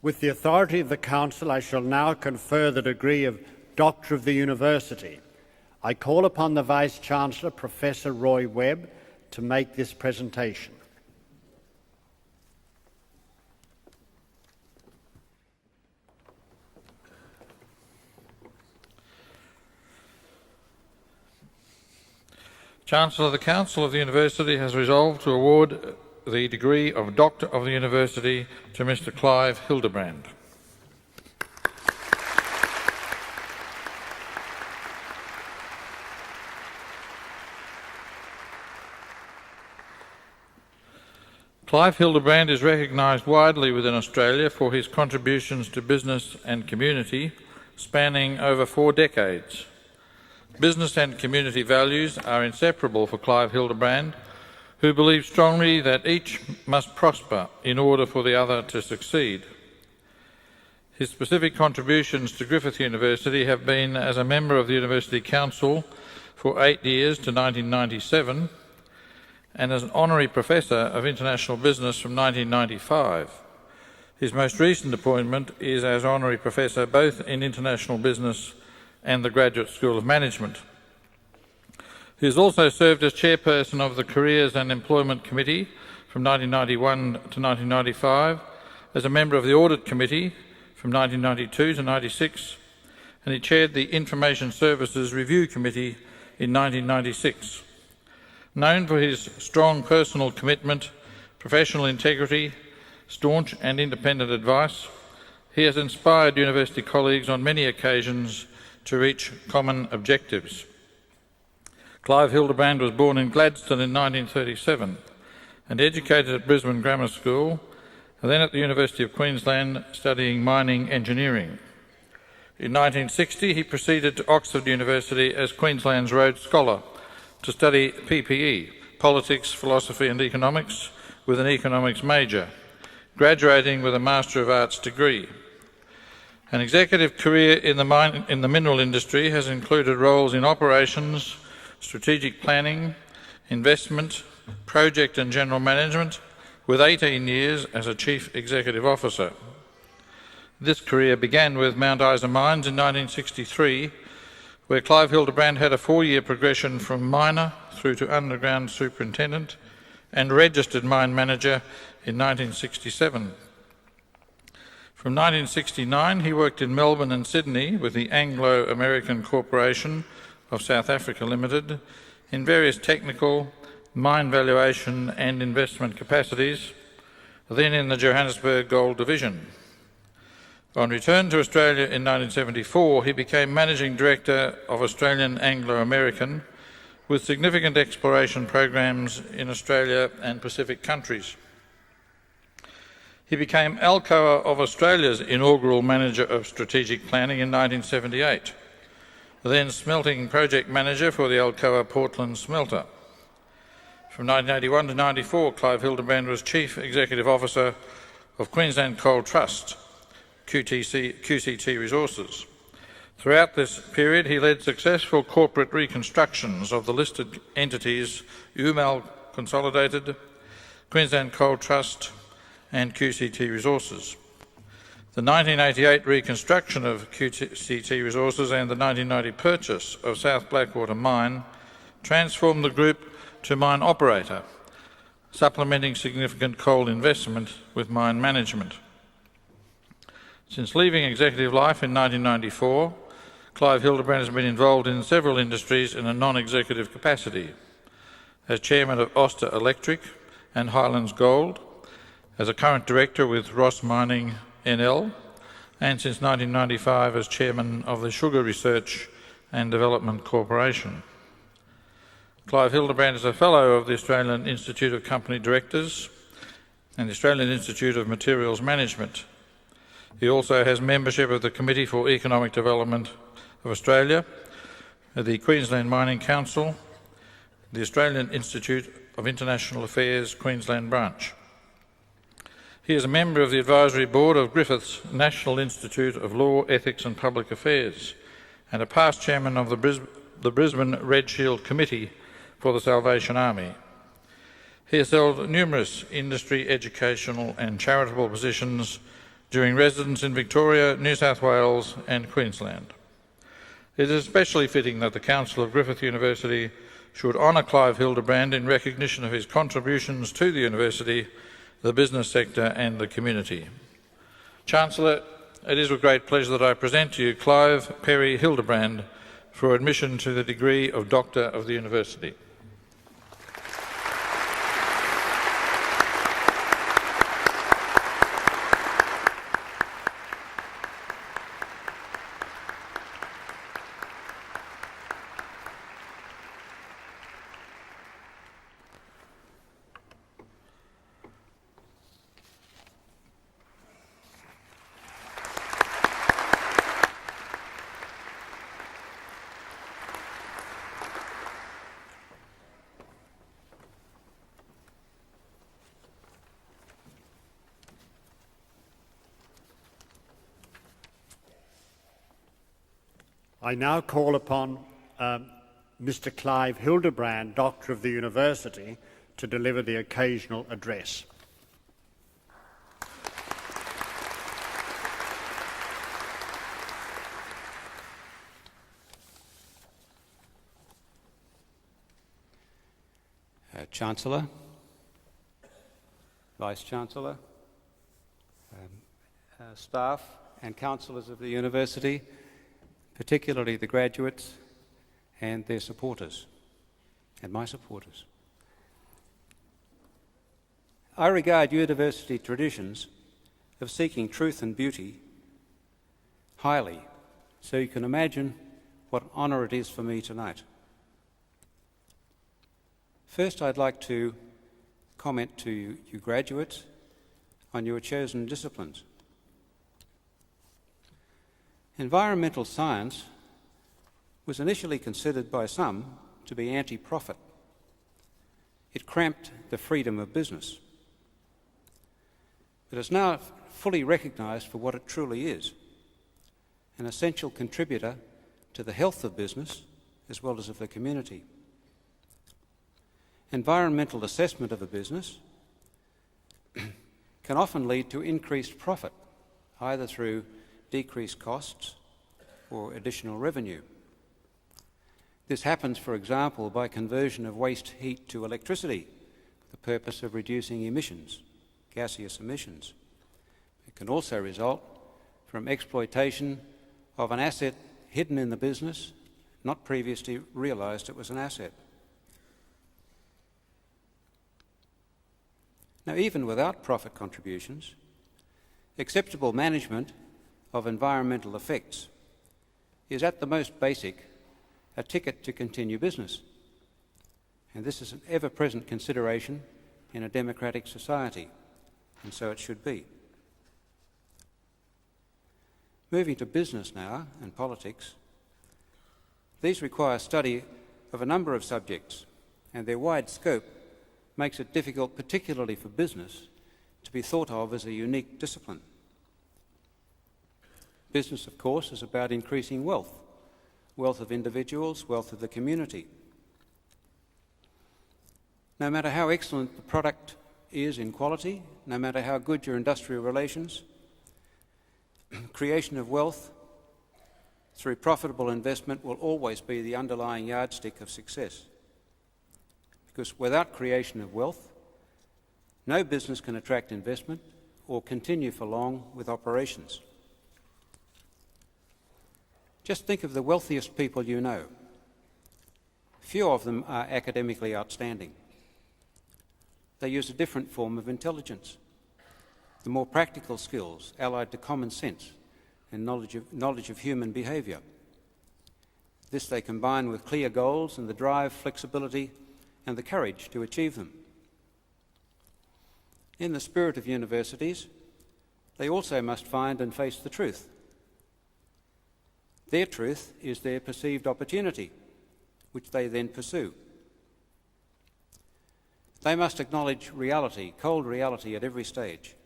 With the authority of the Council, I shall now confer the degree of Doctor of the University. I call upon the Vice-Chancellor, Professor Roy Webb, to make this presentation. Chancellor, the Council of the University has resolved to award the degree of Doctor of the University to Mr. Clive Hildebrand. Clive Hildebrand is recognised widely within Australia for his contributions to business and community, spanning over 4 decades. Business and community values are inseparable for Clive Hildebrand, who believes strongly that each must prosper in order for the other to succeed. His specific contributions to Griffith University have been as a member of the University Council for 8 years to 1997, and as an honorary professor of international business from 1995. His most recent appointment is as honorary professor both in international business and the Graduate School of Management. He has also served as chairperson of the Careers and Employment Committee from 1991 to 1995, as a member of the Audit Committee from 1992 to 96, and he chaired the Information Services Review Committee in 1996. Known for his strong personal commitment, professional integrity, staunch and independent advice, he has inspired university colleagues on many occasions to reach common objectives. Clive Hildebrand was born in Gladstone in 1937 and educated at Brisbane Grammar School and then at the University of Queensland studying mining engineering. In 1960 he proceeded to Oxford University as Queensland's Rhodes Scholar to study PPE, Politics, Philosophy and Economics, with an economics major, graduating with a Master of Arts degree. An executive career in the mineral industry has included roles in operations, strategic planning, investment, project and general management, with 18 years as a Chief Executive Officer. This career began with Mount Isa Mines in 1963, where Clive Hildebrand had a 4-year progression from miner through to underground superintendent and registered mine manager in 1967. From 1969 he worked in Melbourne and Sydney with the Anglo-American Corporation of South Africa Limited in various technical, mine valuation and investment capacities, then in the Johannesburg Gold Division. On return to Australia in 1974, he became Managing Director of Australian Anglo-American, with significant exploration programs in Australia and Pacific countries. He became Alcoa of Australia's inaugural Manager of Strategic Planning in 1978, then Smelting Project Manager for the Alcoa Portland Smelter. From 1981 to 1994, Clive Hildebrand was Chief Executive Officer of Queensland Coal Trust, QCT Resources. Throughout this period, he led successful corporate reconstructions of the listed entities UMAL Consolidated, Queensland Coal Trust and QCT Resources. The 1988 reconstruction of QCT Resources and the 1990 purchase of South Blackwater Mine transformed the group to mine operator, supplementing significant coal investment with mine management. Since leaving executive life in 1994, Clive Hildebrand has been involved in several industries in a non-executive capacity, as chairman of Auster Electric and Highlands Gold, as a current director with Ross Mining NL, and since 1995 as chairman of the Sugar Research and Development Corporation. Clive Hildebrand is a fellow of the Australian Institute of Company Directors and the Australian Institute of Materials Management. He also has membership of the Committee for Economic Development of Australia, the Queensland Mining Council, the Australian Institute of International Affairs Queensland Branch. He is a member of the Advisory Board of Griffith's National Institute of Law, Ethics and Public Affairs, and a past chairman of the Brisbane Red Shield Committee for the Salvation Army. He has held numerous industry, educational and charitable positions during residence in Victoria, New South Wales and Queensland. It is especially fitting that the Council of Griffith University should honour Clive Hildebrand in recognition of his contributions to the university, the business sector and the community. Chancellor, it is with great pleasure that I present to you Clive Perry Hildebrand for admission to the degree of Doctor of the University. I now call upon Mr. Clive Hildebrand, Doctor of the University, to deliver the occasional address. Chancellor, Vice-Chancellor, staff and councillors of the University, particularly the graduates and their supporters, and my supporters. I regard university traditions of seeking truth and beauty highly, so you can imagine what honour it is for me tonight. First, I'd like to comment to you graduates on your chosen disciplines. Environmental science was initially considered by some to be anti-profit. It cramped the freedom of business. It is now fully recognised for what it truly is, an essential contributor to the health of business as well as of the community. Environmental assessment of a business can often lead to increased profit, either through decreased costs or additional revenue. This happens, for example, by conversion of waste heat to electricity for the purpose of reducing emissions, gaseous emissions. It can also result from exploitation of an asset hidden in the business, not previously realised it was an asset. Now, even without profit contributions, acceptable management of environmental effects is at the most basic a ticket to continue business. And this is an ever-present consideration in a democratic society, and so it should be. Moving to business now and politics, these require study of a number of subjects, and their wide scope makes it difficult, particularly for business, to be thought of as a unique discipline. Business, of course, is about increasing wealth of individuals, wealth of the community. No matter how excellent the product is in quality, no matter how good your industrial relations, creation of wealth through profitable investment will always be the underlying yardstick of success. Because without creation of wealth, no business can attract investment or continue for long with operations. Just think of the wealthiest people you know. Few of them are academically outstanding. They use a different form of intelligence, the more practical skills allied to common sense and knowledge of human behaviour. This they combine with clear goals and the drive, flexibility and the courage to achieve them. In the spirit of universities, they also must find and face the truth. Their truth is their perceived opportunity, which they then pursue. They must acknowledge reality, cold reality at every stage.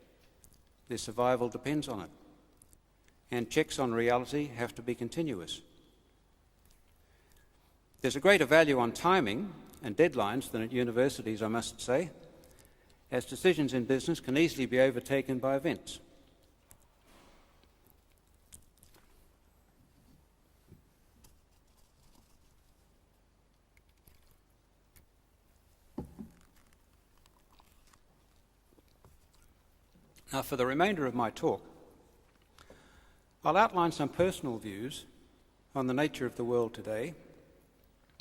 Their survival depends on it, and checks on reality have to be continuous. There's a greater value on timing and deadlines than at universities, I must say, as decisions in business can easily be overtaken by events. Now, for the remainder of my talk, I'll outline some personal views on the nature of the world today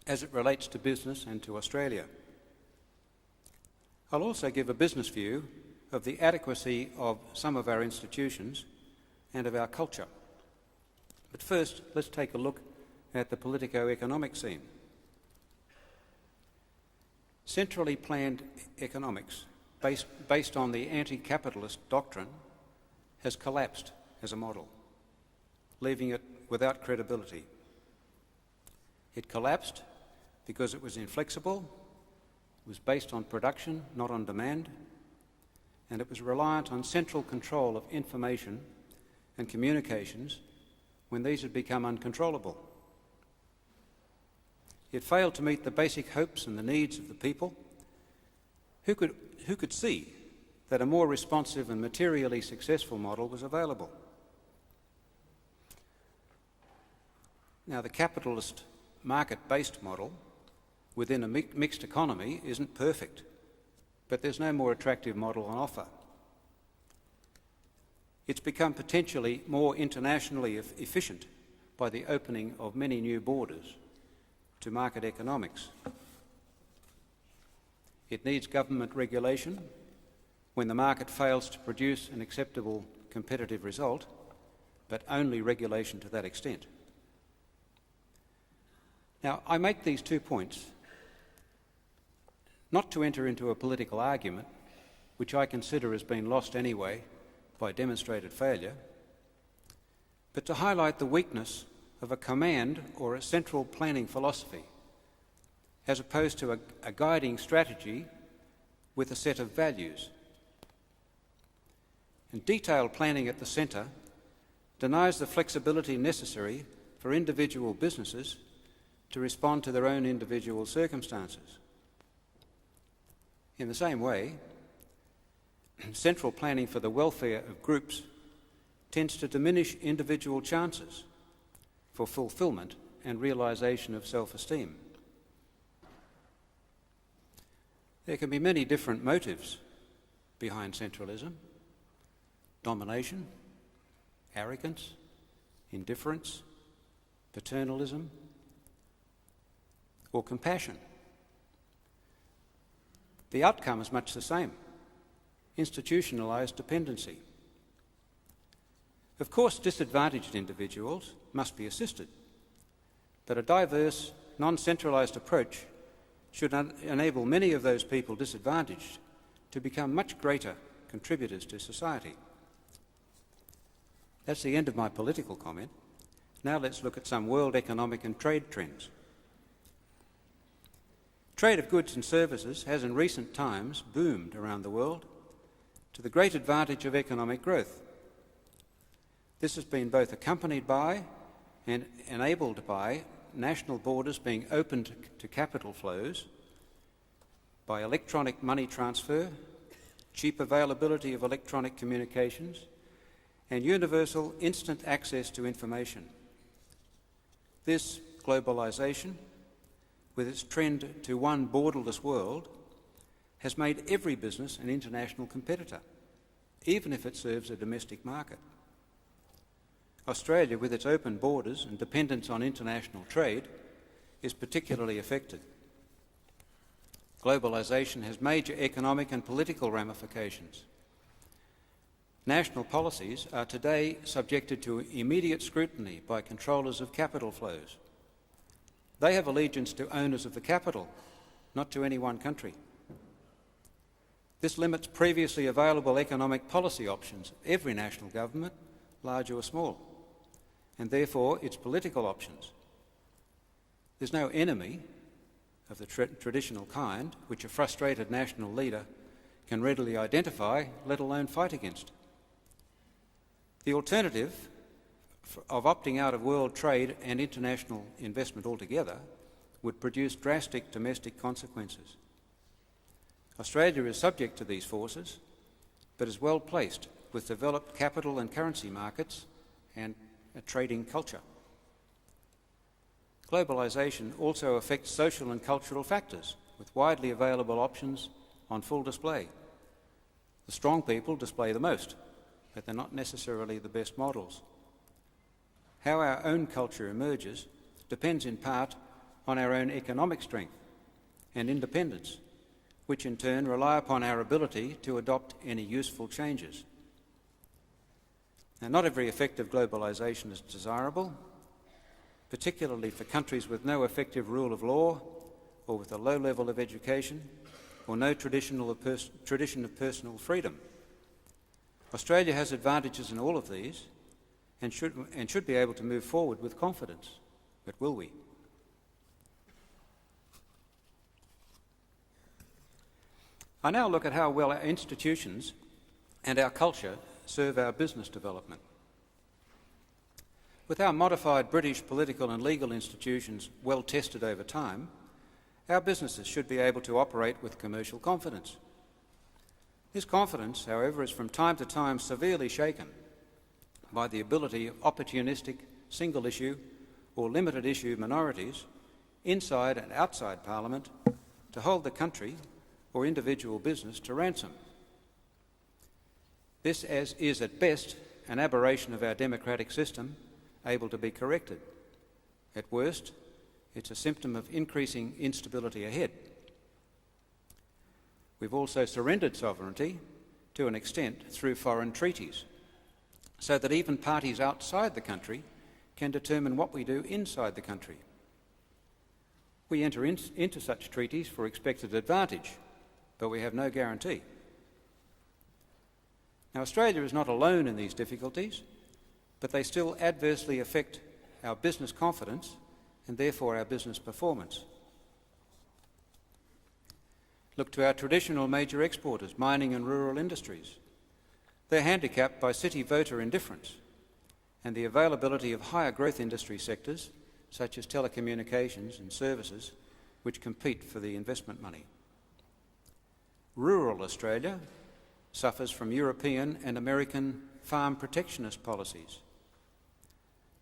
as it relates to business and to Australia. I'll also give a business view of the adequacy of some of our institutions and of our culture. But first, let's take a look at the politico-economic scene. Centrally planned economics, based on the anti-capitalist doctrine, has collapsed as a model, leaving it without credibility. It collapsed because it was inflexible, it was based on production, not on demand, and it was reliant on central control of information and communications when these had become uncontrollable. It failed to meet the basic hopes and the needs of the people who could see that a more responsive and materially successful model was available. Now, the capitalist market-based model within a mixed economy isn't perfect, but there's no more attractive model on offer. It's become potentially more internationally efficient by the opening of many new borders to market economics. It needs government regulation when the market fails to produce an acceptable competitive result, but only regulation to that extent. Now, I make these 2 points not to enter into a political argument, which I consider has been lost anyway by demonstrated failure, but to highlight the weakness of a command or a central planning philosophy, as opposed to a guiding strategy with a set of values. And detailed planning at the centre denies the flexibility necessary for individual businesses to respond to their own individual circumstances. In the same way, central planning for the welfare of groups tends to diminish individual chances for fulfilment and realisation of self-esteem. There can be many different motives behind centralism: domination, arrogance, indifference, paternalism, or compassion. The outcome is much the same: institutionalised dependency. Of course, disadvantaged individuals must be assisted, but a diverse, non-centralised approach should enable many of those people disadvantaged to become much greater contributors to society. That's the end of my political comment. Now let's look at some world economic and trade trends. Trade of goods and services has in recent times boomed around the world to the great advantage of economic growth. This has been both accompanied by and enabled by national borders being opened to capital flows, by electronic money transfer, cheap availability of electronic communications, and universal instant access to information. This globalisation, with its trend to one borderless world, has made every business an international competitor, even if it serves a domestic market. Australia, with its open borders and dependence on international trade, is particularly affected. Globalisation has major economic and political ramifications. National policies are today subjected to immediate scrutiny by controllers of capital flows. They have allegiance to owners of the capital, not to any one country. This limits previously available economic policy options of every national government, large or small, and therefore its political options. There's no enemy of the traditional kind which a frustrated national leader can readily identify, let alone fight against. The alternative of opting out of world trade and international investment altogether would produce drastic domestic consequences. Australia is subject to these forces, but is well placed with developed capital and currency markets and a trading culture. Globalisation also affects social and cultural factors, with widely available options on full display. The strong people display the most, but they're not necessarily the best models. How our own culture emerges depends in part on our own economic strength and independence, which in turn rely upon our ability to adopt any useful changes. Now, not every effect of globalisation is desirable, particularly for countries with no effective rule of law or with a low level of education or no tradition of personal freedom. Australia has advantages in all of these and should be able to move forward with confidence. But will we? I now look at how well our institutions and our culture serve our business development. With our modified British political and legal institutions well tested over time, our businesses should be able to operate with commercial confidence. This confidence, however, is from time to time severely shaken by the ability of opportunistic, single-issue or limited-issue minorities inside and outside Parliament to hold the country or individual business to ransom. This is at best an aberration of our democratic system able to be corrected. At worst, it's a symptom of increasing instability ahead. We've also surrendered sovereignty to an extent through foreign treaties, so that even parties outside the country can determine what we do inside the country. We enter into such treaties for expected advantage, but we have no guarantee. Now, Australia is not alone in these difficulties, but they still adversely affect our business confidence and therefore our business performance. Look to our traditional major exporters, mining and rural industries. They're handicapped by city voter indifference and the availability of higher growth industry sectors such as telecommunications and services which compete for the investment money. Rural Australia suffers from European and American farm protectionist policies.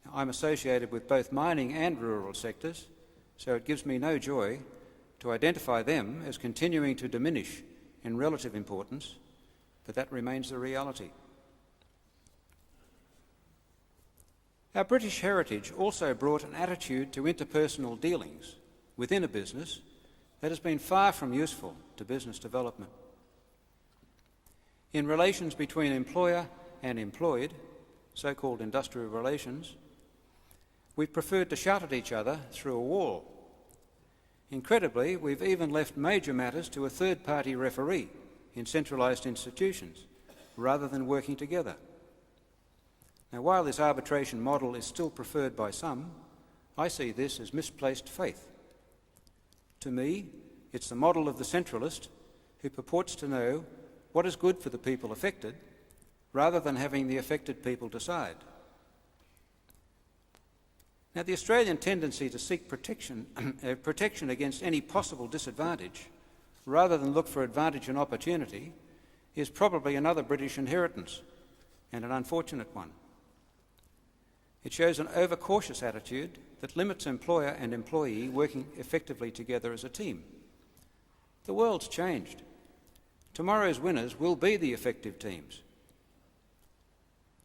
Now, I'm associated with both mining and rural sectors, so it gives me no joy to identify them as continuing to diminish in relative importance, but that remains the reality. Our British heritage also brought an attitude to interpersonal dealings within a business that has been far from useful to business development. In relations between employer and employed, so-called industrial relations, we've preferred to shout at each other through a wall. Incredibly, we've even left major matters to a third-party referee in centralised institutions, rather than working together. Now, while this arbitration model is still preferred by some, I see this as misplaced faith. To me, it's the model of the centralist who purports to know what is good for the people affected, rather than having the affected people decide. Now, the Australian tendency to seek protection against any possible disadvantage, rather than look for advantage and opportunity, is probably another British inheritance, and an unfortunate one. It shows an overcautious attitude that limits employer and employee working effectively together as a team. The world's changed. Tomorrow's winners will be the effective teams.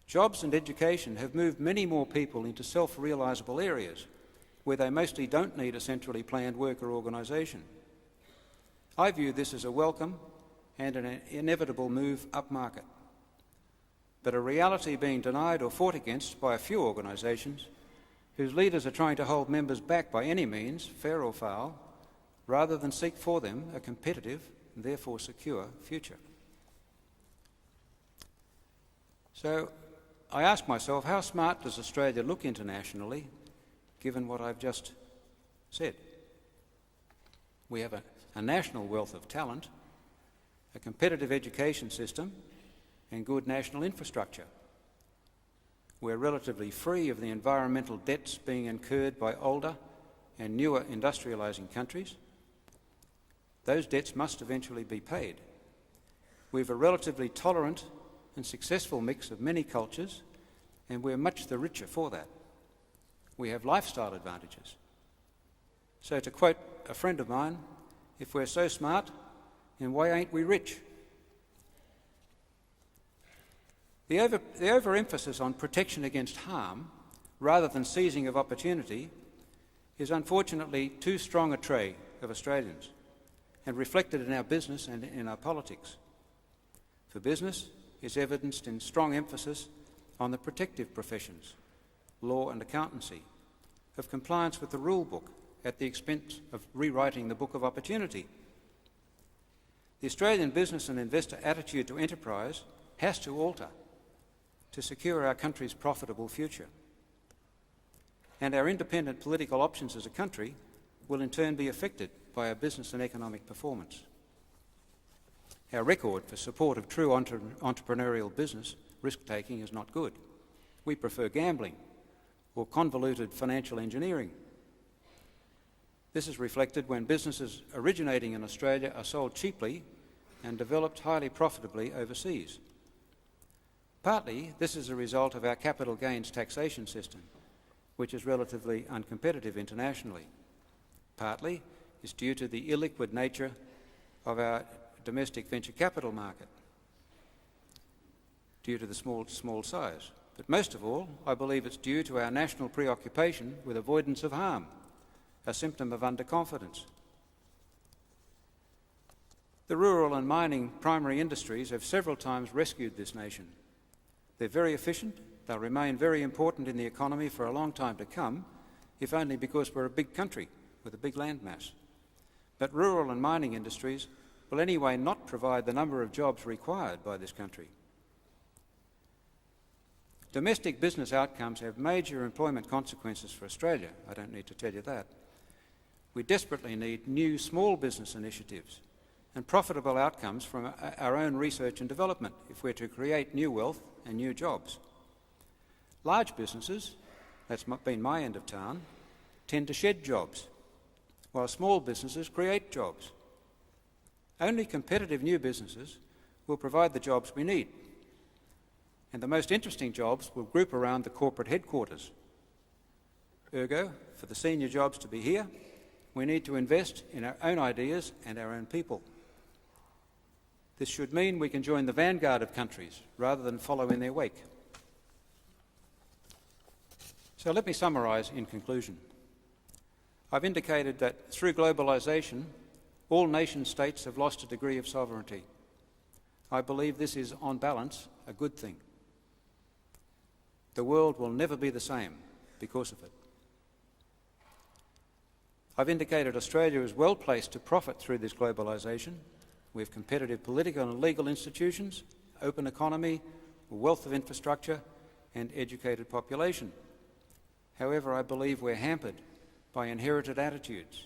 Jobs and education have moved many more people into self-realisable areas where they mostly don't need a centrally planned worker organisation. I view this as a welcome and an inevitable move upmarket, but a reality being denied or fought against by a few organisations whose leaders are trying to hold members back by any means, fair or foul, rather than seek for them a competitive and therefore secure future. So I ask myself, how smart does Australia look internationally, given what I've just said? We have a national wealth of talent, a competitive education system, and good national infrastructure. We're relatively free of the environmental debts being incurred by older and newer industrialising countries. Those debts must eventually be paid. We have a relatively tolerant and successful mix of many cultures, and we're much the richer for that. We have lifestyle advantages. So to quote a friend of mine, if we're so smart, then why ain't we rich? The overemphasis on protection against harm, rather than seizing of opportunity, is unfortunately too strong a trait of Australians and reflected in our business and in our politics. For business, is evidenced in strong emphasis on the protective professions, law and accountancy, of compliance with the rule book at the expense of rewriting the Book of Opportunity. The Australian business and investor attitude to enterprise has to alter to secure our country's profitable future. And our independent political options as a country will in turn be affected by our business and economic performance. Our record for support of true entrepreneurial business risk-taking is not good. We prefer gambling or convoluted financial engineering. This is reflected when businesses originating in Australia are sold cheaply and developed highly profitably overseas. Partly, this is a result of our capital gains taxation system, which is relatively uncompetitive internationally. Partly is due to the illiquid nature of our domestic venture capital market, due to the small size. But most of all, I believe it's due to our national preoccupation with avoidance of harm, a symptom of underconfidence. The rural and mining primary industries have several times rescued this nation. They're very efficient. They'll remain very important in the economy for a long time to come, if only because we're a big country with a big landmass. But rural and mining industries will anyway not provide the number of jobs required by this country. Domestic business outcomes have major employment consequences for Australia. I don't need to tell you that. We desperately need new small business initiatives and profitable outcomes from our own research and development if we're to create new wealth and new jobs. Large businesses, that's been my end of town, tend to shed jobs, while small businesses create jobs. Only competitive new businesses will provide the jobs we need, and the most interesting jobs will group around the corporate headquarters. Ergo, for the senior jobs to be here, we need to invest in our own ideas and our own people. This should mean we can join the vanguard of countries rather than follow in their wake. So let me summarise in conclusion. I've indicated that through globalisation, all nation-states have lost a degree of sovereignty. I believe this is, on balance, a good thing. The world will never be the same because of it. I've indicated Australia is well placed to profit through this globalisation. We have competitive political and legal institutions, open economy, a wealth of infrastructure and educated population. However, I believe we're hampered by inherited attitudes.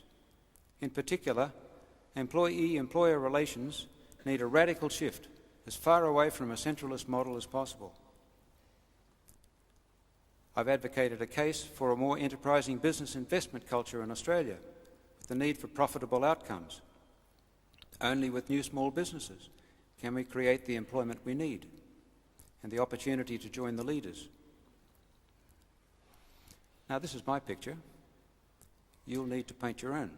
In particular, employee-employer relations need a radical shift as far away from a centralist model as possible. I've advocated a case for a more enterprising business investment culture in Australia, with the need for profitable outcomes. Only with new small businesses can we create the employment we need and the opportunity to join the leaders. Now, this is my picture. You'll need to paint your own.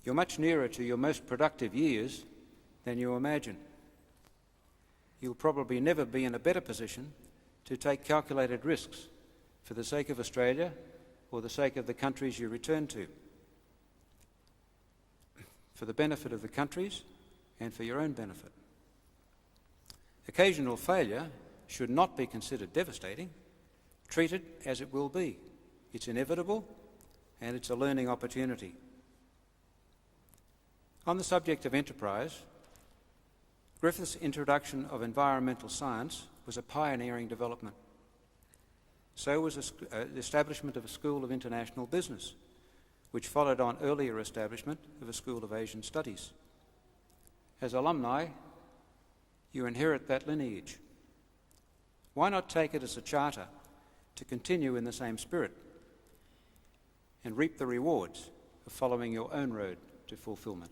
You're much nearer to your most productive years than you imagine. You'll probably never be in a better position to take calculated risks for the sake of Australia or the sake of the countries you return to, for the benefit of the countries and for your own benefit. Occasional failure should not be considered devastating. Treat it as it will be. It's inevitable and it's a learning opportunity. On the subject of enterprise, Griffith's introduction of environmental science was a pioneering development. So was the establishment of a School of International Business, which followed on earlier establishment of a School of Asian Studies. As alumni, you inherit that lineage. Why not take it as a charter to continue in the same spirit and reap the rewards of following your own road to fulfilment?